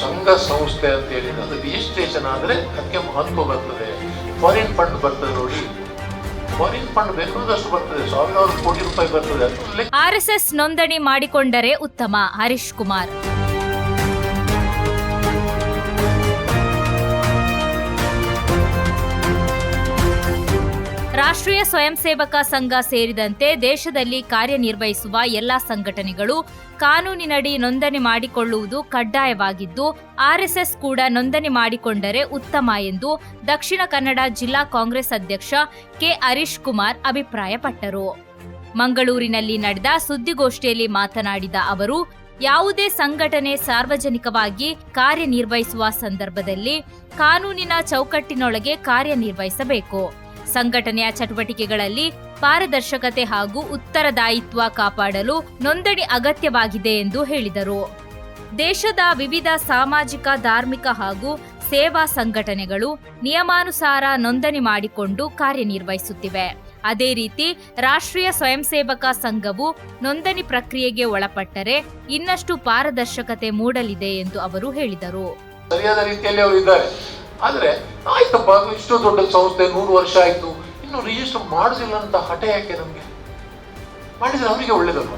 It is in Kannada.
ಸಂಘ ಸಂಸ್ಥೆ ಅಂತ ಹೇಳಿದ್ರೆ ಅದು ರಿಜಿಸ್ಟ್ರೇಷನ್ ಆದರೆ ಅದಕ್ಕೆ ಮಹತ್ವ ಬರ್ತದೆ. ಫಾರಿನ್ ಫಂಡ್ ಬರ್ತದೆ ನೋಡಿ, ಫಾರಿನ್ ಫಂಡ್ ಬೇಕಾದಷ್ಟು ಬರ್ತದೆ, ಸಾವಿರಾರು ಕೋಟಿ ರೂಪಾಯಿ ಬರ್ತದೆ. RSS ನೋಂದಣಿ ಮಾಡಿಕೊಂಡರೆ ಉತ್ತಮ. ಹರೀಶ್ ಕುಮಾರ್. ರಾಷ್ಟ್ರೀಯ ಸ್ವಯಂ ಸೇವಕ ಸಂಘ ಸೇರಿದಂತೆ ದೇಶದಲ್ಲಿ ಕಾರ್ಯನಿರ್ವಹಿಸುವ ಎಲ್ಲಾ ಸಂಘಟನೆಗಳು ಕಾನೂನಿನಡಿ ನೋಂದಣಿ ಮಾಡಿಕೊಳ್ಳುವುದು ಕಡ್ಡಾಯವಾಗಿದ್ದು, RSS ಕೂಡ ನೋಂದಣಿ ಮಾಡಿಕೊಂಡರೆ ಉತ್ತಮ ಎಂದು ದಕ್ಷಿಣ ಕನ್ನಡ ಜಿಲ್ಲಾ ಕಾಂಗ್ರೆಸ್ ಅಧ್ಯಕ್ಷ ಕೆ ಹರೀಶ್ ಕುಮಾರ್ ಅಭಿಪ್ರಾಯಪಟ್ಟರು. ಮಂಗಳೂರಿನಲ್ಲಿ ನಡೆದ ಸುದ್ದಿಗೋಷ್ಠಿಯಲ್ಲಿ ಮಾತನಾಡಿದ ಅವರು, ಯಾವುದೇ ಸಂಘಟನೆ ಸಾರ್ವಜನಿಕವಾಗಿ ಕಾರ್ಯನಿರ್ವಹಿಸುವ ಸಂದರ್ಭದಲ್ಲಿ ಕಾನೂನಿನ ಚೌಕಟ್ಟಿನೊಳಗೆ ಕಾರ್ಯನಿರ್ವಹಿಸಬೇಕು. ಸಂಘಟನೆಯ ಚಟುವಟಿಕೆಗಳಲ್ಲಿ ಪಾರದರ್ಶಕತೆ ಹಾಗೂ ಉತ್ತರದಾಯಿತ್ವ ಕಾಪಾಡಲು ನೋಂದಣಿ ಅಗತ್ಯವಾಗಿದೆ ಎಂದು ಹೇಳಿದರು. ದೇಶದ ವಿವಿಧ ಸಾಮಾಜಿಕ, ಧಾರ್ಮಿಕ ಹಾಗೂ ಸೇವಾ ಸಂಘಟನೆಗಳು ನಿಯಮಾನುಸಾರ ನೋಂದಣಿ ಮಾಡಿಕೊಂಡು ಕಾರ್ಯನಿರ್ವಹಿಸುತ್ತಿವೆ. ಅದೇ ರೀತಿ ರಾಷ್ಟ್ರೀಯ ಸ್ವಯಂ ಸೇವಕ ಸಂಘವು ನೋಂದಣಿ ಪ್ರಕ್ರಿಯೆಗೆ ಒಳಪಟ್ಟರೆ ಇನ್ನಷ್ಟು ಪಾರದರ್ಶಕತೆ ಮೂಡಲಿದೆ ಎಂದು ಅವರು ಹೇಳಿದರು. ಸರಿಯಾದ ರೀತಿಯಲ್ಲಿ ಅವರು ಇದ್ದಾರೆ. ಆದರೆ ಆಯ್ತಪ್ಪ, ಇಷ್ಟು ದೊಡ್ಡ ಸಂಸ್ಥೆ 100 ವರ್ಷ ಆಯ್ತು, ಇನ್ನು ರಿಜಿಸ್ಟರ್ ಮಾಡುದಿಲ್ಲ ಅಂತ ಹಠ ಯಾಕೆ? ನಮಗೆ ಮಾಡಿದ್ರೆ ಅವರಿಗೆ ಒಳ್ಳೇದಲ್ವ?